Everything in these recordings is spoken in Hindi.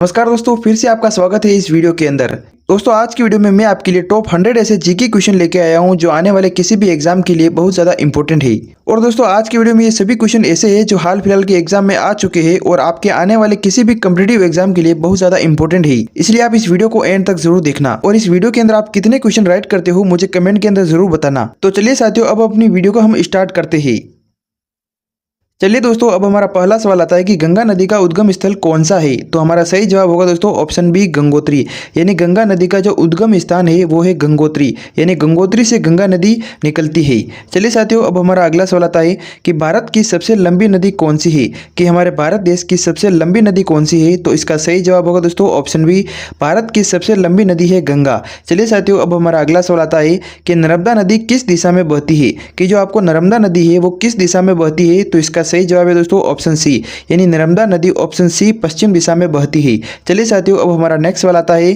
नमस्कार दोस्तों, फिर से आपका स्वागत है इस वीडियो के अंदर। दोस्तों, आज की वीडियो में मैं आपके लिए टॉप 100 ऐसे जीके क्वेश्चन लेके आया हूं जो आने वाले किसी भी एग्जाम के लिए बहुत ज़्यादा इंपॉर्टेंट है। और दोस्तों, आज की वीडियो में ये सभी क्वेश्चन ऐसे हैं जो हाल फिलहाल के एग्जाम में आ चुके हैं और आपके आने वाले किसी भी कॉम्पिटिटिव एग्जाम के लिए बहुत ज़्यादा इंपॉर्टेंट है। इसलिए आप इस वीडियो को एंड तक जरूर देखना और इस वीडियो के अंदर आप कितने क्वेश्चन राइट करते हो मुझे कमेंट के अंदर जरूर बताना। तो चलिए साथियों, अब अपनी वीडियो को हम स्टार्ट करते हैं। चलिए दोस्तों, अब हमारा पहला सवाल आता है कि गंगा नदी का उद्गम स्थल कौन सा है। तो हमारा सही जवाब होगा दोस्तों ऑप्शन बी, गंगोत्री। यानी गंगा नदी का जो उद्गम स्थान है वो है गंगोत्री, यानी गंगोत्री से गंगा नदी निकलती है। चलिए साथियों, अब हमारा अगला सवाल आता है कि भारत की सबसे लंबी नदी कौन सी है। कि हमारे भारत देश की सबसे लंबी नदी कौन सी है। तो इसका सही जवाब होगा दोस्तों ऑप्शन बी, भारत की सबसे लंबी नदी है गंगा। चलिए साथियों, अब हमारा अगला सवाल आता है कि नर्मदा नदी किस दिशा में बहती है। कि जो आपको नर्मदा नदी है वो किस दिशा में बहती है। तो इसका सही जवाब है दोस्तों ऑप्शन सी, यानी नर्मदा नदी ऑप्शन सी पश्चिम दिशा में बहती है। चलिए साथियों, अब हमारा नेक्स्ट सवाल आता है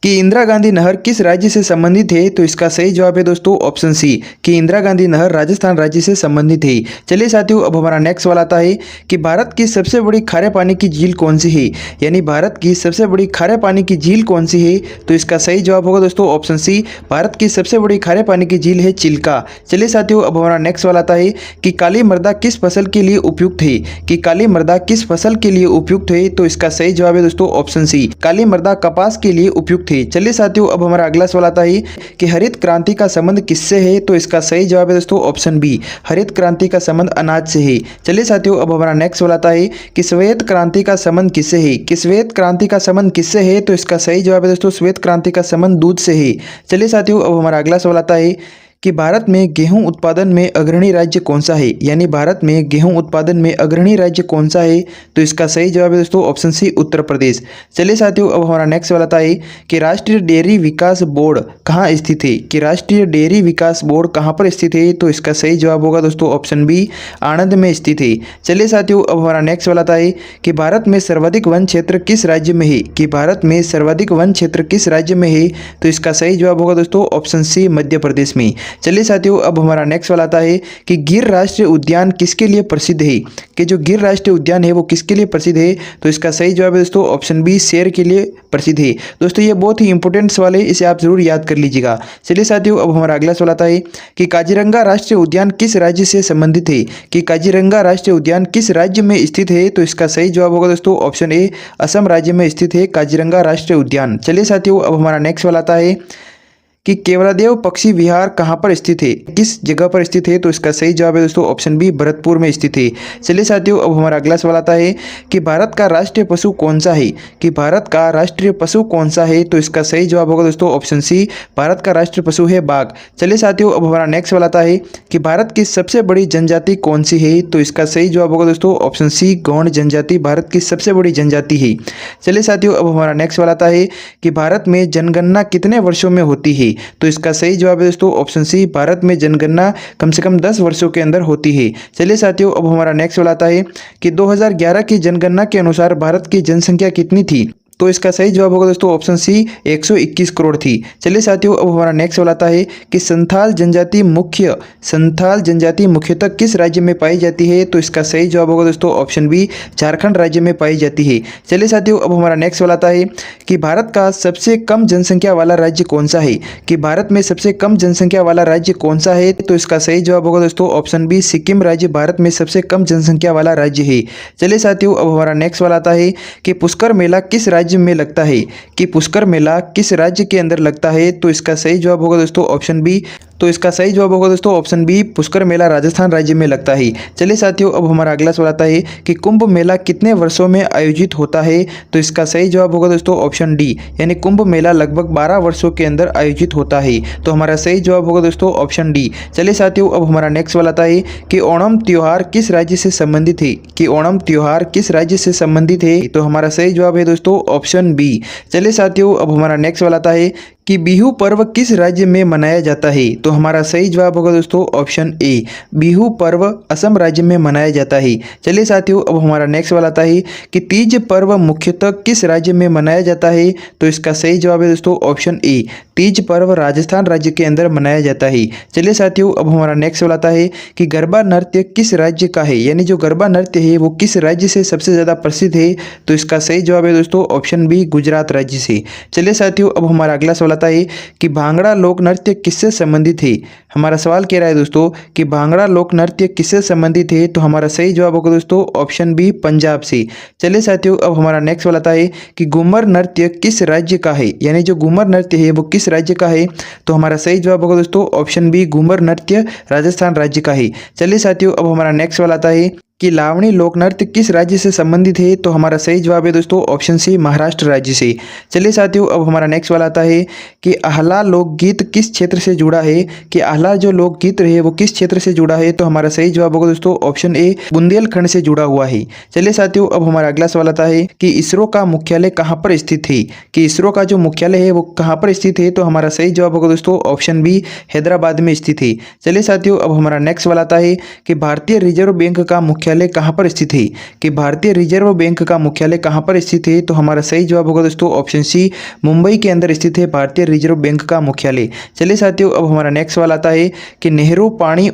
कि इंदिरा गांधी नहर किस राज्य से संबंधित है। तो इसका सही जवाब है दोस्तों ऑप्शन सी, कि इंदिरा गांधी नहर राजस्थान राज्य से संबंधित है। चलिए साथियों, अब हमारा नेक्स्ट सवाल आता है कि भारत की सबसे बड़ी खारे पानी की झील कौन सी है। यानी भारत की सबसे बड़ी खारे पानी की झील कौन सी है। तो इसका सही जवाब होगा दोस्तों ऑप्शन सी, भारत की सबसे बड़ी खारे पानी की झील है चिल्का। चलिए साथियों, अब हमारा नेक्स्ट सवाल आता है कि काली मृदा किस फसल के लिए उपयुक्त है। कि काली मृदा किस फसल के लिए उपयुक्त है। तो इसका सही जवाब है दोस्तों ऑप्शन सी, काली मृदा कपास के लिए उपयुक्त है। चलिए साथियों, अब हमारा अगला सवाल आता है कि हरित क्रांति का संबंध किससे है। तो इसका सही जवाब है दोस्तों ऑप्शन बी, हरित क्रांति का संबंध अनाज से है। चलिए साथियों, अब हमारा नेक्स्ट सवाल आता है कि श्वेत क्रांति का संबंध किससे है। कि श्वेत क्रांति का संबंध किससे है। तो इसका सही जवाब है दोस्तों श्वेत क्रांति का संबंध दूध से है। चलिए साथियों, अब हमारा अगला सवाल आता है कि भारत में गेहूं उत्पादन में अग्रणी राज्य कौन सा है। यानी भारत में गेहूं उत्पादन में अग्रणी राज्य कौन सा है। तो इसका सही जवाब है दोस्तों ऑप्शन सी, उत्तर प्रदेश। चलिए साथियों, अब हमारा नेक्स्ट सवाल आता है कि राष्ट्रीय डेयरी विकास बोर्ड कहाँ स्थित है। कि राष्ट्रीय डेयरी विकास बोर्ड कहाँ पर स्थित है। तो इसका सही जवाब होगा दोस्तों ऑप्शन बी, आणंद में स्थित है। चलिए साथियों, अब हमारा नेक्स्ट सवाल आता है कि भारत में सर्वाधिक वन क्षेत्र किस राज्य में है। कि भारत में सर्वाधिक वन क्षेत्र किस राज्य में है। तो इसका सही जवाब होगा दोस्तों ऑप्शन सी, मध्य प्रदेश में। चलिए साथियों, अब हमारा नेक्स्ट सवाल आता है कि गिर राष्ट्रीय उद्यान किसके लिए प्रसिद्ध है। कि जो गिर राष्ट्रीय उद्यान है वो किसके लिए प्रसिद्ध है। तो इसका सही जवाब है दोस्तों ऑप्शन बी, शेर के लिए प्रसिद्ध है। दोस्तों, ये बहुत ही इंपॉर्टेंट सवाल है, इसे आप जरूर याद कर लीजिएगा। चलिए साथियों, अब हमारा अगला सवाल आता है कि काजीरंगा राष्ट्रीय उद्यान किस राज्य से संबंधित है। कि काजीरंगा राष्ट्रीय उद्यान किस राज्य में स्थित है। तो इसका सही जवाब होगा दोस्तों ऑप्शन ए, असम राज्य में स्थित है काजीरंगा राष्ट्रीय उद्यान। चलिए साथियों, अब हमारा नेक्स्ट सवाल आता है कि केवलादेव पक्षी विहार कहाँ पर स्थित है, किस जगह पर स्थित है। तो इसका सही जवाब है दोस्तों ऑप्शन बी, भरतपुर में स्थित है। चलिए साथियों, अब हमारा अगला सवाल आता है कि भारत का राष्ट्रीय पशु कौन सा है। कि भारत का राष्ट्रीय पशु कौन सा है। तो इसका सही जवाब होगा दोस्तों ऑप्शन सी, भारत का राष्ट्रीय पशु है बाघ। चलिए साथियों, अब हमारा नेक्स्ट सवाल आता है कि भारत की सबसे बड़ी जनजाति कौन सी है। तो इसका सही जवाब होगा दोस्तों ऑप्शन सी, गौंड जनजाति भारत की सबसे बड़ी जनजाति है। चलिए साथियों, अब हमारा नेक्स्ट सवाल आता है कि भारत में जनगणना कितने वर्षों में होती है। तो इसका सही जवाब है दोस्तों ऑप्शन सी, भारत में जनगणना कम से कम 10 वर्षों के अंदर होती है। चलिए साथियों, अब हमारा नेक्स्ट सवाल आता है कि 2011 की जनगणना के अनुसार भारत की जनसंख्या कितनी थी। तो इसका सही जवाब होगा दोस्तों ऑप्शन सी, 121 करोड़ थी। चलिए साथियों, अब हमारा नेक्स्ट सवाल आता है कि संथाल जनजाति मुख्यतः किस राज्य में पाई जाती है। तो इसका सही जवाब होगा दोस्तों ऑप्शन बी, झारखंड राज्य में पाई जाती है। चलिए साथियों, अब हमारा नेक्स्ट सवाल आता है कि भारत का सबसे कम जनसंख्या वाला राज्य कौन सा है। कि भारत में सबसे कम जनसंख्या वाला राज्य कौन सा है। तो इसका सही जवाब होगा दोस्तों ऑप्शन बी, सिक्किम राज्य भारत में सबसे कम जनसंख्या वाला राज्य है। चलिए साथियों, अब हमारा नेक्स्ट सवाल आता है कि पुष्कर मेला किस राज्य में लगता है। कि पुष्कर मेला किस राज्य के अंदर लगता है। तो इसका सही जवाब होगा दोस्तों ऑप्शन बी, तो इसका सही जवाब होगा दोस्तों ऑप्शन बी, पुष्कर मेला राजस्थान राज्य में लगता है। चलिए साथियों, अब हमारा अगला सवाल आता है कि कुंभ मेला कितने वर्षों में आयोजित होता है। तो इसका सही जवाब होगा दोस्तों ऑप्शन डी, यानी कुंभ मेला लगभग 12 वर्षों के अंदर आयोजित होता है। तो हमारा सही जवाब होगा दोस्तों ऑप्शन डी। चलिए साथियों, अब हमारा नेक्स्ट सवाल आता है कि ओणम त्योहार किस राज्य से संबंधित है। कि ओणम त्योहार किस राज्य से संबंधित है। तो हमारा सही जवाब है दोस्तों ऑप्शन बी। चलिए साथियों, अब हमारा नेक्स्ट सवाल आता है कि बिहू पर्व किस राज्य में मनाया जाता है? तो हमारा सही जवाब होगा दोस्तों ऑप्शन ए, बिहू पर्व असम राज्य में मनाया जाता है। चलिए साथियों, अब हमारा नेक्स्ट वाला आता है कि तीज पर्व मुख्यतः किस राज्य में मनाया जाता है? तो इसका सही जवाब है दोस्तों ऑप्शन ए, तीज पर्व राजस्थान राज्य के अंदर मनाया जाता है। चलिए साथियों, अब हमारा नेक्स्ट वाला आता है कि गरबा नृत्य किस राज्य का है, यानी जो गरबा नृत्य है वो किस राज्य से सबसे ज़्यादा प्रसिद्ध है? तो इसका सही जवाब है दोस्तों ऑप्शन बी, गुजरात राज्य से। चलिए साथियों, अब हमारा अगला सवाल आता है कि भांगड़ा लोक नृत्य किससे संबंधित है? हमारा सवाल कह रहा है दोस्तों कि भांगड़ा लोक नृत्य किससे संबंधित है? तो हमारा सही जवाब होगा दोस्तों ऑप्शन बी, पंजाब से। चलिए साथियों, अब हमारा नेक्स्ट वाला आता है कि घूमर नृत्य किस राज्य का है, यानी जो घूमर नृत्य है वो किस राज्य का है? तो हमारा सही जवाब होगा दोस्तों ऑप्शन बी, घूमर नृत्य राजस्थान राज्य का है। चलिए साथियों, अब हमारा नेक्स्ट वाला आता है कि लावणी लोक नृत्य किस राज्य से संबंधित है? तो हमारा सही जवाब है दोस्तों ऑप्शन सी, महाराष्ट्र राज्य से। चलिए साथियों, अब हमारा नेक्स्ट वाला आता है कि आहला लोकगीत किस क्षेत्र से जुड़ा है? कि आहला जो लोकगीत है वो किस क्षेत्र से जुड़ा है? तो हमारा सही जवाब होगा दोस्तों ऑप्शन ए, बुंदेलखंड से जुड़ा हुआ है। चलिए साथियों, अब हमारा अगला सवाल आता है कि इसरो का मुख्यालय कहाँ पर स्थित है? कि इसरो का जो मुख्यालय है वो कहाँ पर स्थित है? तो हमारा सही जवाब होगा दोस्तों ऑप्शन बी, हैदराबाद में स्थित है। चलिए साथियों, अब हमारा नेक्स्ट वाला आता है कि भारतीय रिजर्व बैंक का मुख्यालय कहाँ पर स्थित है? कि भारतीय रिजर्व बैंक का मुख्यालय कहाँ पर स्थित है? तो हमारा सही जवाब होगा दोस्तों ऑप्शन सी, मुंबई के अंदर स्थित है भारतीय रिजर्व बैंक का मुख्यालय। चलिए साथियों, अब हमारा नेक्स्ट वाला आता है कि नेहरू पानी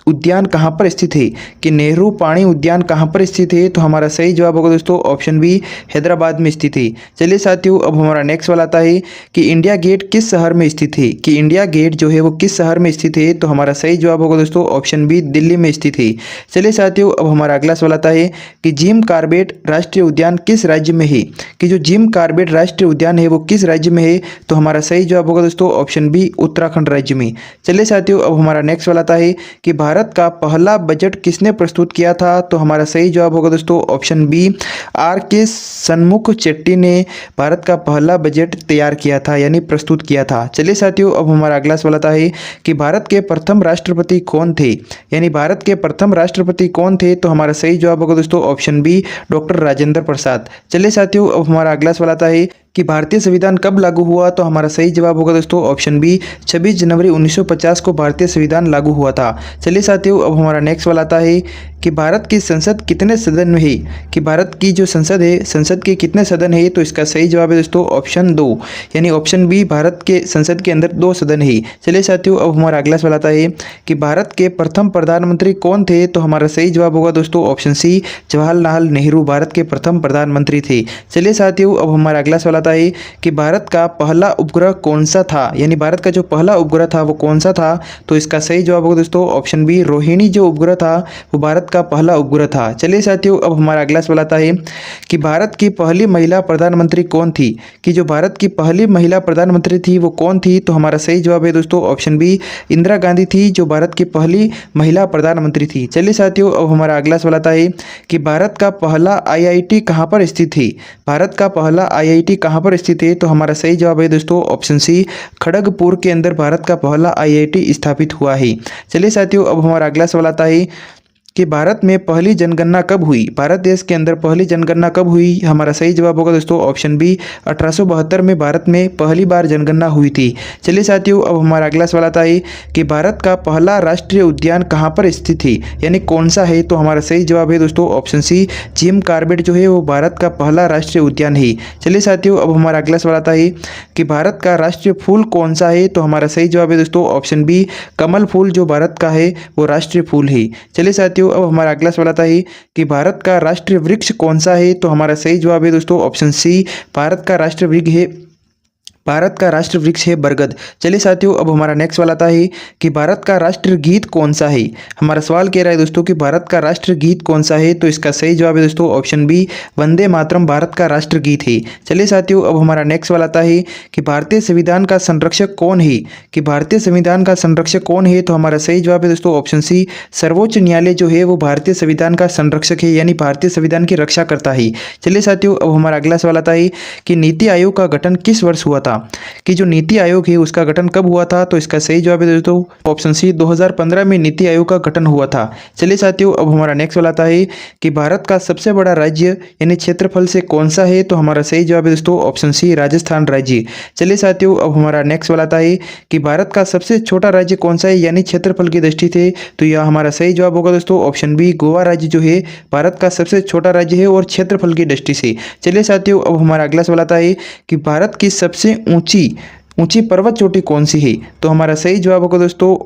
उद्यान कहाँ पर स्थित है? कि नेहरू पानी उद्यान कहाँ पर स्थित है? तो हमारा सही जवाब होगा दोस्तों ऑप्शन बी, हैदराबाद में स्थित है। चलिए साथियों, अब हमारा नेक्स्ट वाला आता है कि इंडिया गेट किस शहर में स्थित है? कि इंडिया गेट जो है वो किस शहर में स्थित है? तो हमारा सही जवाब होगा दोस्तों ऑप्शन बी, दिल्ली में स्थित है। चलिए साथियों, अब हमारा अगला सवाल आता है कि जिम कॉर्बेट राष्ट्रीय उद्यान किस राज्य में है? कि जो जिम कॉर्बेट राष्ट्रीय उद्यान है वो किस राज्य में है? तो हमारा सही जवाब होगा दोस्तों ऑप्शन बी, उत्तराखंड राज्य में। चलिए साथियों, अब हमारा नेक्स्ट वाला आता है कि भारत का पहला बजट किसने प्रस्तुत किया था? तो हमारा सही जवाब होगा दोस्तों ऑप्शन बी, आर के सन्मुख चेट्टी ने भारत का पहला बजट तैयार किया था, यानी प्रस्तुत किया था। चलिए साथियों, अब हमारा अगला सवाल आता है कि भारत के प्रथम राष्ट्रपति कौन थे? यानी भारत के प्रथम राष्ट्रपति कौन थे? तो हमारा सही जवाब होगा दोस्तों option B, doctor Rajendra Prasad. चलिए साथियों, अब हमारा अगला सवाल आता है कि भारतीय संविधान कब लागू हुआ? तो हमारा सही जवाब होगा दोस्तों ऑप्शन बी, 26 जनवरी 1950 को भारतीय संविधान लागू हुआ था। चलिए साथियों, अब हमारा नेक्स्ट वाला आता है कि भारत की संसद कितने सदन में है? कि भारत की जो संसद है, संसद के कितने सदन है? तो इसका सही जवाब है दोस्तों ऑप्शन 2, यानी ऑप्शन बी, भारत के संसद के अंदर 2 सदन है। चलिए साथियों, अब हमारा अगला सवाल आता है कि भारत के प्रथम प्रधानमंत्री कौन थे? तो हमारा सही जवाब होगा दोस्तों ऑप्शन सी, जवाहरलाल नेहरू भारत के प्रथम प्रधानमंत्री थे। चलिए साथियों, अब हमारा अगला सवाल है कि भारत का पहला उपग्रह कौन सा था? यानी भारत का जो पहला उपग्रह था वो कौन सा था? तो इसका सही जवाब होगा दोस्तों ऑप्शन बी, रोहिणी जो उपग्रह था वो भारत का पहला उपग्रह था। चलिए साथियों, अब हमारा अगला सवाल आता है कि भारत की पहली महिला प्रधानमंत्री कौन थी? कि जो भारत की पहली महिला प्रधानमंत्री थी वो कौन थी? तो हमारा सही जवाब है दोस्तों ऑप्शन बी, इंदिरा गांधी थी जो भारत की पहली महिला प्रधानमंत्री थी। चलिए साथियों, अब हमारा अगला सवाल आता है कि भारत का पहला IIT कहाँ पर स्थित है? भारत का पहला IIT कहाँ पर स्थित है? तो हमारा सही जवाब है दोस्तों ऑप्शन सी, खड़गपुर के अंदर भारत का पहला IIT स्थापित हुआ है। चलिए साथियों, अब हमारा अगला सवाल आता है कि भारत में पहली जनगणना कब हुई? भारत देश के अंदर पहली जनगणना कब हुई? हमारा सही जवाब होगा दोस्तों ऑप्शन बी, 1872 में भारत में पहली बार जनगणना हुई थी। चलिए साथियों, अब हमारा अगला सवाल आता है कि भारत का पहला राष्ट्रीय उद्यान कहाँ पर स्थित है, यानी कौन सा है? तो हमारा सही जवाब है दोस्तों ऑप्शन सी, जिम कॉर्बेट जो है वो भारत का पहला राष्ट्रीय उद्यान है। चलिए साथियों, अब हमारा अगला सवाल आता है कि भारत का राष्ट्रीय फूल कौन सा है? तो हमारा सही जवाब है दोस्तों ऑप्शन बी, कमल फूल जो भारत का है वो राष्ट्रीय फूल है। चलिए साथियों, अब हमारा अगला सवाल आता है कि भारत का राष्ट्रीय वृक्ष कौन सा है? तो हमारा सही जवाब है दोस्तों ऑप्शन सी, भारत का राष्ट्रीय वृक्ष है बरगद। चलिए साथियों, अब हमारा नेक्स्ट वाला आता है कि भारत का राष्ट्रीय गीत कौन सा है? हमारा सवाल कह रहा है दोस्तों कि भारत का राष्ट्रीय गीत कौन सा है? तो इसका सही जवाब है दोस्तों ऑप्शन बी, वंदे मातरम भारत का राष्ट्रीय गीत है। चलिए साथियों, अब हमारा नेक्स्ट वाला आता है कि भारतीय संविधान का संरक्षक कौन है? कि भारतीय संविधान का संरक्षक कौन है? तो हमारा सही जवाब है दोस्तों ऑप्शन सी, सर्वोच्च न्यायालय जो है वो भारतीय संविधान का संरक्षक है, यानी भारतीय संविधान की रक्षा करता है। चलिए साथियों, अब हमारा अगला सवाल आता है कि नीति आयोग का गठन किस वर्ष हुआ था? था। कि जो नीति आयोग है उसका गठन कब हुआ था, तो इसका सही जवाब है दोस्तों ऑप्शन सी 2015 में नीति आयोग का गठन हुआ था। चलिए साथियों, अब हमारा नेक्स्ट वाला आता है कि भारत का सबसे बड़ा राज्य यानी क्षेत्रफल से कौन सा है, तो हमारा सही जवाब है दोस्तों ऑप्शन सी राजस्थान राज्य। चलिए साथियों, अब हमारा नेक्स्ट वाला आता है कि भारत का सबसे छोटा राज्य कौन सा है यानी क्षेत्रफल की दृष्टि से, तो यह हमारा सही जवाब होगा दोस्तों ऑप्शन बी गोवा राज्य जो है भारत का सबसे छोटा राज्य है और क्षेत्रफल की दृष्टि से। चलिए साथियों, अब हमारा अगला सवाल आता है कि भारत की सबसे ऊंची पर्वत चोटी कौन सी है, तो हमारा सही जवाब होगा दोस्तों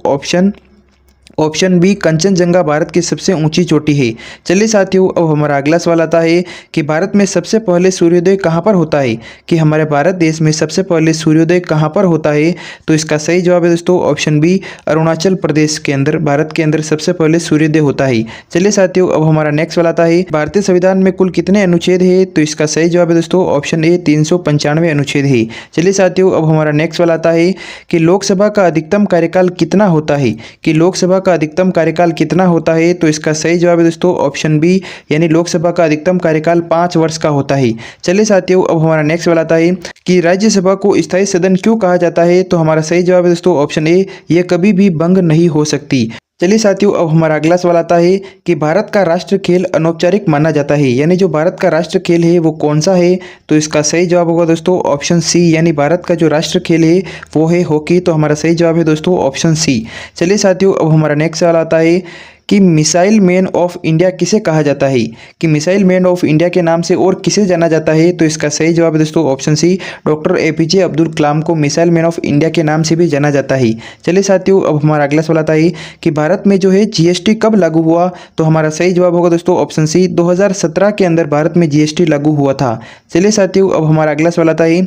ऑप्शन बी कंचनजंगा भारत की सबसे ऊंची चोटी है। चलिए साथियों, अब हमारा अगला सवाल आता है कि भारत में सबसे पहले सूर्योदय कहाँ पर होता है, कि हमारे भारत देश में सबसे पहले सूर्योदय कहाँ पर होता है, तो इसका सही जवाब है दोस्तों ऑप्शन बी अरुणाचल प्रदेश के अंदर, भारत के अंदर सबसे पहले सूर्योदय होता है। चलिए साथियों, अब हमारा नेक्स्ट वाला आता है भारतीय संविधान में कुल कितने अनुच्छेद है, तो इसका सही जवाब है दोस्तों ऑप्शन ए 395 अनुच्छेद है। चलिए साथियों, अब हमारा नेक्स्ट वाला आता है कि लोकसभा का अधिकतम कार्यकाल कितना होता है, कि लोकसभा का अधिकतम कार्यकाल कितना होता है, तो इसका सही जवाब है दोस्तों ऑप्शन बी यानी लोकसभा का अधिकतम कार्यकाल 5 वर्ष का होता है। चलिए साथियों, अब हमारा नेक्स्ट वाला आता है कि राज्यसभा को स्थायी सदन क्यों कहा जाता है, तो हमारा सही जवाब है दोस्तों ऑप्शन ए यह कभी भी भंग नहीं हो सकती। चलिए साथियों, अब हमारा अगला सवाल आता है कि भारत का राष्ट्र खेल अनौपचारिक माना जाता है, यानी जो भारत का राष्ट्र खेल है वो कौन सा है, तो इसका सही जवाब होगा दोस्तों ऑप्शन सी यानी भारत का जो राष्ट्र खेल है वो है हॉकी। तो हमारा सही जवाब है दोस्तों ऑप्शन सी। चलिए साथियों, अब हमारा नेक्स्ट सवाल आता है कि मिसाइल मैन ऑफ इंडिया किसे कहा जाता है, कि मिसाइल मैन ऑफ इंडिया के नाम से और किसे जाना जाता है, तो इसका सही जवाब है दोस्तों option C doctor APJ Abdul Kalam को मिसाइल मैन ऑफ इंडिया के नाम से भी जाना जाता है। चलिए साथियों, अब हमारा अगला सवाल आता है कि भारत में जो है जीएसटी कब लागू हुआ, तो हमारा सही जवाब होगा दोस्तों ऑप्शन सी 2017 के अंदर भारत में जीएसटी लागू हुआ था। चलिए साथियों, अब हमारा अगला सवाल आता है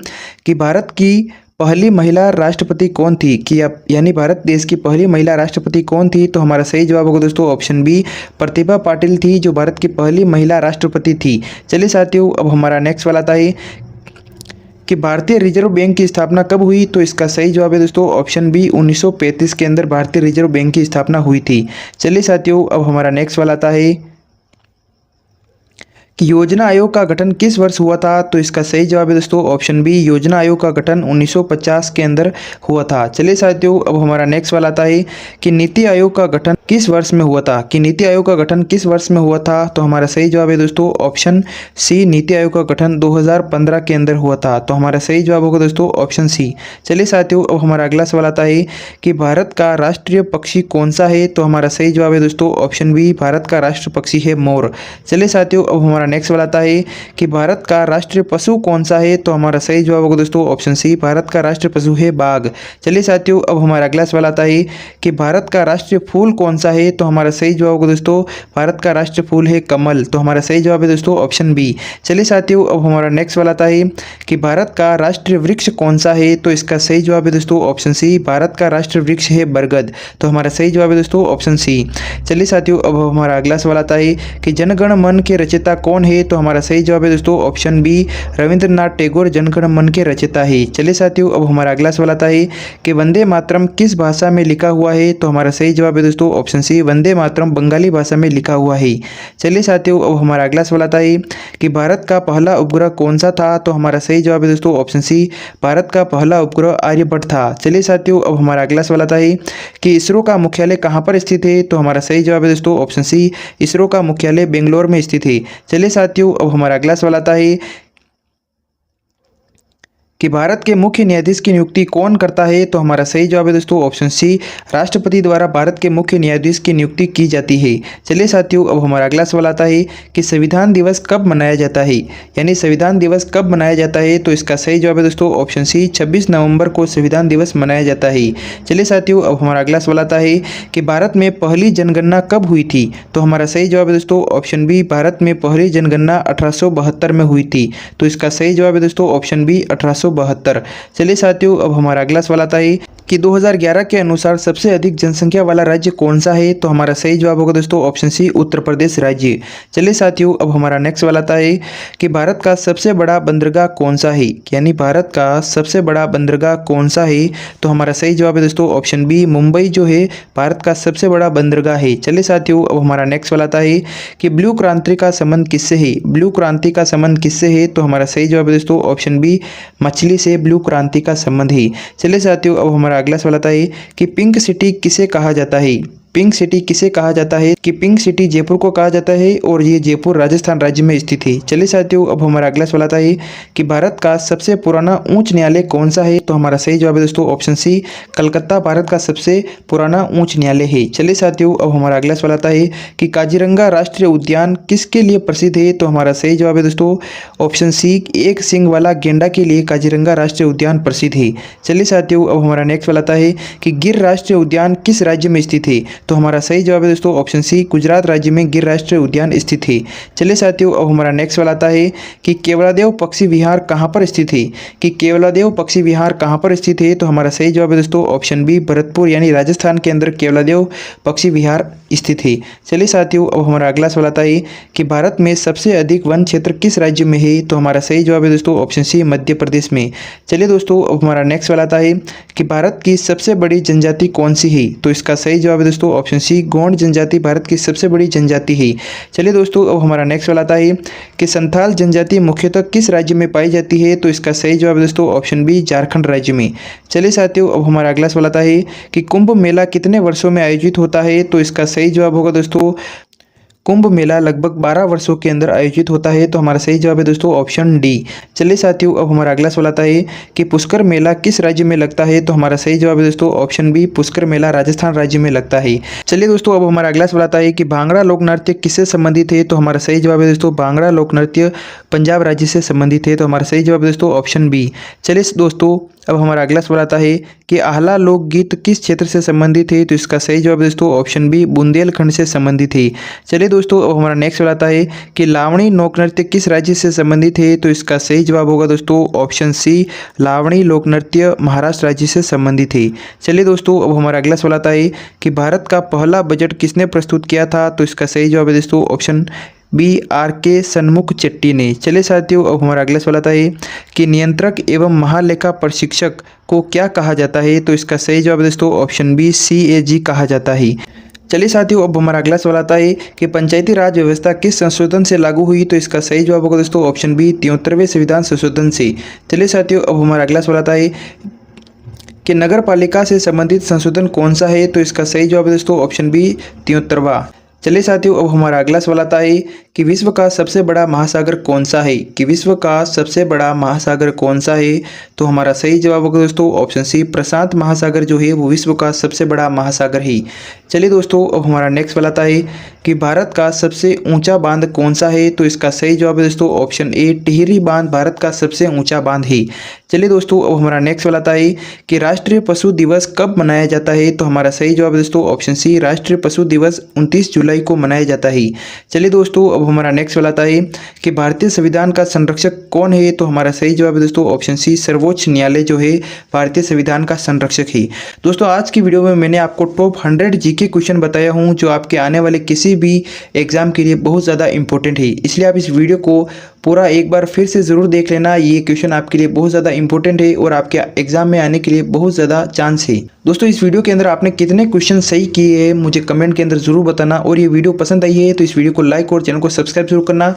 कि भारत की पहली महिला राष्ट्रपति कौन थी, कि यानी भारत देश की पहली महिला राष्ट्रपति कौन थी, तो हमारा सही जवाब होगा दोस्तों ऑप्शन बी प्रतिभा पाटिल थी जो भारत की पहली महिला राष्ट्रपति थी। चलिए साथियों, अब हमारा नेक्स्ट वाला आता है कि भारतीय रिजर्व बैंक की स्थापना कब हुई, तो इसका सही जवाब है दोस्तों ऑप्शन बी 1935 के अंदर भारतीय रिजर्व बैंक की स्थापना हुई थी। चलिए साथियों, अब हमारा नेक्स्ट वाला आता है कि योजना आयोग का गठन किस वर्ष हुआ था, तो इसका सही जवाब है दोस्तों ऑप्शन बी योजना आयोग का गठन 1950 के अंदर हुआ था। चलिए साथियों, अब हमारा नेक्स्ट वाला आता है कि नीति आयोग का गठन किस वर्ष में हुआ था, कि नीति आयोग का गठन किस वर्ष में हुआ था, तो हमारा सही जवाब है दोस्तों ऑप्शन सी नीति आयोग का गठन 2015 के अंदर हुआ था। तो हमारा सही जवाब होगा दोस्तों ऑप्शन सी। चलिए साथियों, अब हमारा अगला सवाल आता है कि भारत का राष्ट्रीय पक्षी कौन सा है, तो हमारा सही जवाब है दोस्तों ऑप्शन बी भारत का राष्ट्र पक्षी है मोर। चलिए साथियों, अब हमारा नेक्स्ट वाला आता है कि भारत का राष्ट्रीय पशु कौन सा है, तो हमारा सही जवाब होगा दोस्तों ऑप्शन सी भारत का राष्ट्रीय पशु है बाघ। चलिए साथियों, अब हमारा अगला सवाल आता है कि भारत का राष्ट्रीय फूल कौन सा है, तो हमारा सही जवाब होगा दोस्तों भारत का राष्ट्रीय फूल है कमल। तो हमारा सही जवाब है दोस्तों ऑप्शन बी। चलिए साथियों, अब हमारा नेक्स्ट वाला आता है कि भारत का राष्ट्रीय वृक्ष कौन सा है, तो इसका सही जवाब है दोस्तों ऑप्शन सी भारत का राष्ट्रीय वृक्ष है बरगद। तो हमारा सही जवाब है दोस्तों ऑप्शन सी। चलिए साथियों, अब हमारा अगला सवाल आता है कि जनगण मन के रचयिता कौन है, तो हमारा सही जवाब है दोस्तों ऑप्शन बी रविंद्रनाथ टैगोर जनगण मन के रचयिता है। चलिए साथियों, अब हमारा अगला सवाल आता है कि वंदे मातरम किस भाषा में लिखा हुआ है, तो हमारा सही जवाब है दोस्तों ऑप्शन सी वंदे मातरम बंगाली भाषा में लिखा हुआ है। चलिए साथियों, अब हमारा अगला सवाल आता है कि भारत का पहला उपग्रह कौन सा था, तो हमारा सही जवाब है दोस्तों ऑप्शन सी भारत का पहला उपग्रह आर्यभट्ट था। चलिए साथियों, अब हमारा अगला सवाल आता है कि इसरो का मुख्यालय कहाँ पर स्थित है, तो हमारा सही जवाब है दोस्तों ऑप्शन सी इसरो का मुख्यालय बेंगलोर में स्थित है। चलिए साथियों, अब हमारा अगला सवाल आता है कि भारत के मुख्य न्यायाधीश की नियुक्ति कौन करता है, तो हमारा सही जवाब है दोस्तों ऑप्शन सी राष्ट्रपति द्वारा भारत के मुख्य न्यायाधीश की नियुक्ति की जाती है। चलिए साथियों, अब हमारा अगला सवाल आता है कि संविधान दिवस कब मनाया जाता है, यानी संविधान दिवस कब मनाया जाता है, तो इसका सही जवाब है दोस्तों ऑप्शन सी 26 नवंबर को संविधान दिवस मनाया जाता है। चलिए साथियों, अब हमारा अगला सवाल आता है कि भारत में पहली जनगणना कब हुई थी, तो हमारा सही जवाब है दोस्तों ऑप्शन बी भारत में पहली जनगणना 1872 में हुई थी। तो इसका सही जवाब है दोस्तों ऑप्शन बी 1872। चलिए साथियों, अब हमारा अगला सवाल आता है कि 2011 के अनुसार सबसे अधिक जनसंख्या वाला राज्य कौन सा है? तो हमारा सही जवाब होगा दोस्तों ऑप्शन सी, उत्तर प्रदेश राज्य। चलिए साथियों, अब हमारा नेक्स्ट वाला आता है कि भारत का सबसे बड़ा बंदरगाह कौन सा है, यानी भारत का सबसे बड़ा बंदरगाह कौन सा है? तो हमारा सही जवाब है दोस्तों ऑप्शन बी, मुंबई जो है भारत का सबसे बड़ा बंदरगाह है। चलिए साथियों, अब हमारा नेक्स्ट वाला आता है कि ब्लू क्रांति का संबंध किससे है? ब्लू क्रांति का संबंध किससे है? तो हमारा सही जवाब है दोस्तों ऑप्शन बी, मछली से ब्लू क्रांति का संबंध है। चलिए साथियों, अब हमारा अगला सवाल आता है कि पिंक सिटी किसे कहा जाता है? पिंक सिटी किसे कहा जाता है? कि पिंक सिटी जयपुर को कहा जाता है और ये जयपुर राजस्थान राज्य में स्थित है। चलिए साथियों, अब हमारा अगला सवाल आता है कि भारत का सबसे पुराना उच्च न्यायालय कौन सा है? तो हमारा सही जवाब है दोस्तों ऑप्शन सी, कलकत्ता भारत का सबसे पुराना उच्च न्यायालय है। चलिए साथियों, अब हमारा अगला सवाल आता है कि काजीरंगा राष्ट्रीय उद्यान किसके लिए प्रसिद्ध है? तो हमारा सही जवाब है दोस्तों ऑप्शन सी, एक सींग वाला गेंडा के लिए काजीरंगा राष्ट्रीय उद्यान प्रसिद्ध है। चलिए साथियों, अब हमारा नेक्स्ट वाला आता है कि गिर राष्ट्रीय उद्यान किस राज्य में स्थित है? तो हमारा सही जवाब है दोस्तों ऑप्शन सी, गुजरात राज्य में गिर राष्ट्रीय उद्यान स्थित है। चलिए साथियों, अब हमारा नेक्स्ट वाला आता है कि केवलादेव पक्षी विहार कहाँ पर स्थित है? कि केवलादेव पक्षी विहार कहाँ पर स्थित है? तो हमारा सही जवाब है दोस्तों ऑप्शन बी, भरतपुर यानी राजस्थान के अंदर केवलादेव पक्षी विहार स्थित है। चलिए साथियों, अब हमारा अगला सवाल आता है कि भारत में सबसे अधिक वन क्षेत्र किस राज्य में है? तो हमारा सही जवाब है दोस्तों ऑप्शन सी, मध्य प्रदेश में। चलिए दोस्तों, अब हमारा नेक्स्ट वाला आता है कि भारत की सबसे बड़ी जनजाति कौन सी है? तो इसका सही जवाब है दोस्तों ऑप्शन सी, गोंड जनजाति भारत की सबसे बड़ी जनजाति है। चलिए दोस्तों, अब हमारा नेक्स्ट वाला आता है कि संथाल जनजाति मुख्यतः किस राज्य में पाई जाती है? तो इसका सही जवाब है दोस्तों ऑप्शन बी, झारखंड राज्य में। चलिए साथियों, अब हमारा अगला सवाल आता है कि कुंभ मेला कितने वर्षों में आयोजित होता है? तो इसका सही जवाब होगा दोस्तों कुंभ मेला लगभग 12 वर्षों के अंदर आयोजित होता है। तो हमारा सही जवाब है दोस्तों ऑप्शन डी। चलिए साथियों, अब हमारा अगला सवाल आता है कि पुष्कर मेला किस राज्य में लगता है? तो हमारा सही जवाब है दोस्तों ऑप्शन बी, पुष्कर मेला राजस्थान राज्य में लगता है। चलिए दोस्तों, अब हमारा अगला सवाल आता है कि भांगड़ा लोक नृत्य किससे संबंधित है? तो हमारा सही जवाब है दोस्तों भांगड़ा लोक नृत्य पंजाब राज्य से संबंधित है। तो हमारा सही जवाब है दोस्तों ऑप्शन बी। चलिए दोस्तों, अब हमारा अगला सवाल आता है कि आहला लोकगीत किस क्षेत्र से संबंधित है? तो इसका सही जवाब दोस्तों ऑप्शन बी, बुंदेलखंड से संबंधित है। चलिए दोस्तों, अब हमारा नेक्स्ट सवाल आता है कि लावणी लोक नृत्य किस राज्य से संबंधित है? तो इसका सही जवाब होगा दोस्तों ऑप्शन सी, लावणी लोक नृत्य महाराष्ट्र राज्य से संबंधित है। चलिए दोस्तों, अब हमारा अगला सवाल आता है कि भारत का पहला बजट किसने प्रस्तुत किया था? तो इसका सही जवाब है दोस्तों ऑप्शन बी, आर के सन्मुख चेट्टी ने। चलिए साथियों, अब हमारा अगला सवाल आता है कि नियंत्रक एवं महालेखा परीक्षक को क्या कहा जाता है? तो इसका सही जवाब दोस्तों ऑप्शन बी, CAG कहा जाता है। चलिए साथियों, अब हमारा अगला सवाल आता है कि पंचायती राज व्यवस्था किस संशोधन से लागू हुई? तो इसका सही जवाब होगा दोस्तों ऑप्शन बी, 73वें संविधान संशोधन से। चलिए साथियों, अब हमारा अगला सवाल आता है कि नगर पालिका से संबंधित संशोधन कौन सा है? तो इसका सही जवाब है दोस्तों ऑप्शन बी, 73वां। चलिए साथियों, अब हमारा अगला सवाल आता है कि विश्व का सबसे बड़ा महासागर कौन सा है? कि विश्व का सबसे बड़ा महासागर कौन सा है? तो हमारा सही जवाब होगा दोस्तों ऑप्शन सी, प्रशांत महासागर जो है वो विश्व का सबसे बड़ा महासागर है। चलिए दोस्तों, अब हमारा नेक्स्ट वाला आता है कि भारत का सबसे ऊंचा बांध कौन सा है? तो इसका सही जवाब है दोस्तों ऑप्शन ए, टिहरी बांध भारत का सबसे ऊंचा बांध है। चलिए दोस्तों, अब हमारा नेक्स्ट वाला आता है कि राष्ट्रीय पशु दिवस कब मनाया जाता है? तो हमारा सही जवाब है दोस्तों ऑप्शन सी, राष्ट्रीय पशु दिवस 29 जुलाई को मनाया जाता है। चलिए दोस्तों, अब हमारा नेक्स्ट वाला आता है कि भारतीय संविधान का संरक्षक कौन है? तो हमारा सही जवाब है दोस्तों ऑप्शन सी, सर्वोच्च न्यायालय जो है भारतीय संविधान का संरक्षक है। दोस्तों, आज की वीडियो में मैंने आपको टॉप 100 जीके क्वेश्चन बताया हूं जो आपके आने वाले किसी भी एग्जाम के लिए बहुत ज़्यादा इंपॉर्टेंट है, इसलिए आप इस वीडियो को पूरा एक बार फिर से ज़रूर देख लेना। ये क्वेश्चन आपके लिए बहुत ज़्यादा इंपॉर्टेंट है और आपके एग्जाम में आने के लिए बहुत ज़्यादा चांस है। दोस्तों, इस वीडियो के अंदर आपने कितने क्वेश्चन सही किए हैं मुझे कमेंट के अंदर ज़रूर बताना, और ये वीडियो पसंद आई है तो इस वीडियो को लाइक और चैनल को सब्सक्राइब जरूर करना।